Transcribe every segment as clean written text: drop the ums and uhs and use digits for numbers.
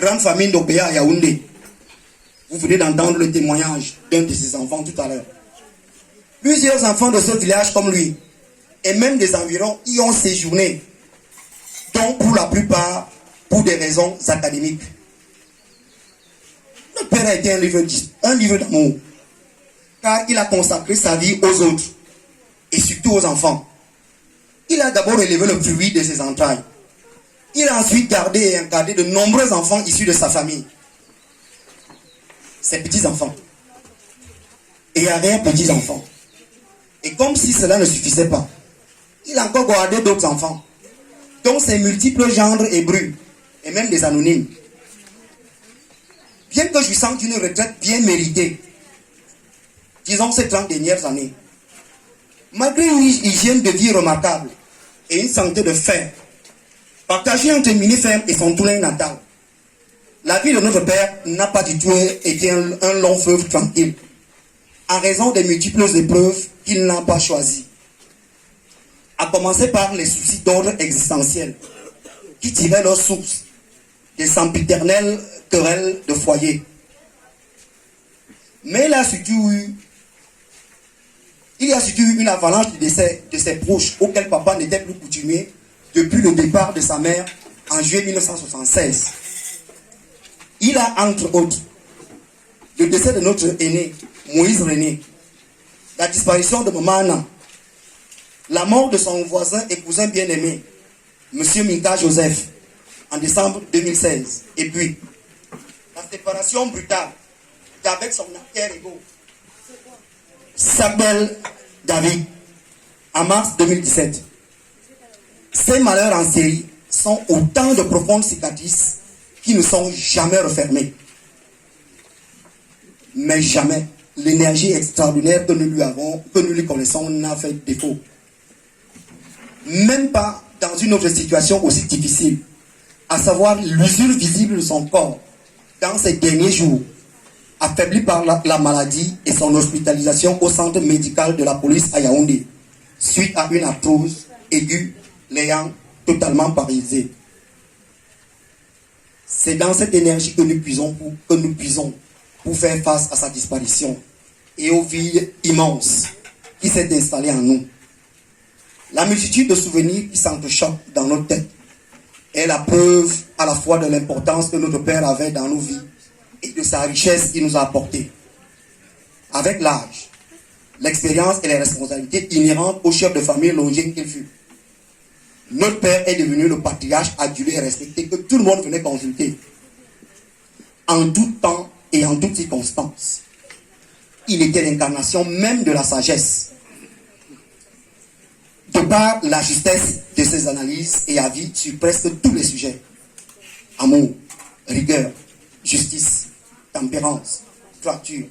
grande famille d'Obéa à Yaoundé. Vous venez d'entendre le témoignage d'un de ses enfants tout à l'heure. Plusieurs enfants de ce village comme lui, et même des environs, y ont séjourné. Donc pour la plupart, pour des raisons académiques. Notre père a été un livre d'amour, car il a consacré sa vie aux autres, et surtout aux enfants. Il a d'abord élevé le fruit de ses entrailles. Il a ensuite gardé et encadré de nombreux enfants issus de sa famille. Ses petits-enfants. Et arrière-petits-enfants. Et comme si cela ne suffisait pas, il a encore gardé d'autres enfants, dont ses multiples gendres et brus, et même des anonymes. Bien que jouissant d'une retraite bien méritée, disons ces 30 dernières années, malgré une hygiène de vie remarquable et une santé de fer, partagée entre Mini-Ferme et son Toulin natal, la vie de notre père n'a pas du tout été un long fleuve tranquille, en raison des multiples épreuves qu'il n'a pas choisies. À commencer par les soucis d'ordre existentiel, qui tiraient leur source des sempiternelles querelles de foyer. Mais il y a surtout eu une avalanche de décès de ses proches auxquels papa n'était plus coutumier depuis le départ de sa mère en juillet 1976. Il a, entre autres, le décès de notre aîné, Moïse René, la disparition de Maman Anna, la mort de son voisin et cousin bien-aimé, M. Minka Joseph, en décembre 2016, et puis la séparation brutale d'avec son alter ego, Samuel David, en mars 2017. Ces malheurs en série sont autant de profondes cicatrices qui ne sont jamais refermées. Mais jamais l'énergie extraordinaire que nous lui connaissons n'a fait défaut. Même pas dans une autre situation aussi difficile, à savoir l'usure visible de son corps dans ces derniers jours, affaibli par la maladie et son hospitalisation au centre médical de la police à Yaoundé, suite à une arthrose aiguë l'ayant totalement paralysé. C'est dans cette énergie que nous puisons pour faire face à sa disparition et au vide immense qui s'est installé en nous. La multitude de souvenirs qui s'entrechoquent dans nos têtes est la preuve à la fois de l'importance que notre père avait dans nos vies et de sa richesse qu'il nous a apportée. Avec l'âge, l'expérience et les responsabilités inhérentes au chef de famille longin qu'il fut, notre père est devenu le patriarche adulé et respecté que tout le monde venait consulter. En tout temps et en toutes circonstances. Il était l'incarnation même de la sagesse. De par la justesse de ses analyses et avis sur presque tous les sujets. Amour, rigueur, justice, tempérance, droiture,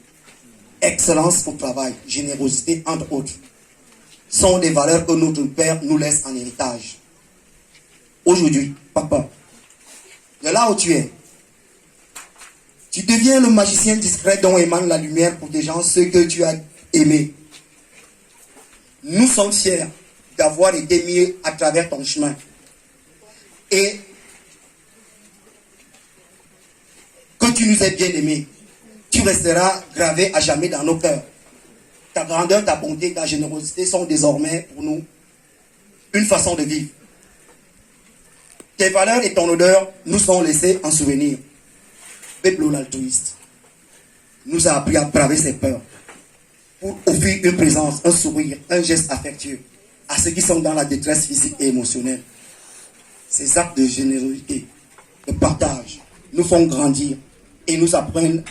excellence au travail, générosité, entre autres, sont des valeurs que notre père nous laisse en héritage. Aujourd'hui, papa, de là où tu es, tu deviens le magicien discret dont émane la lumière pour des gens, ceux que tu as aimés. Nous sommes fiers d'avoir été mis à travers ton chemin. Et que tu nous aies bien aimés, tu resteras gravé à jamais dans nos cœurs. Ta grandeur, ta bonté, ta générosité sont désormais pour nous une façon de vivre. Tes valeurs et ton odeur nous sont laissés en souvenir. Peuple l'altruiste nous a appris à braver ses peurs pour offrir une présence, un sourire, un geste affectueux à ceux qui sont dans la détresse physique et émotionnelle. Ces actes de générosité, de partage, nous font grandir et nous apprennent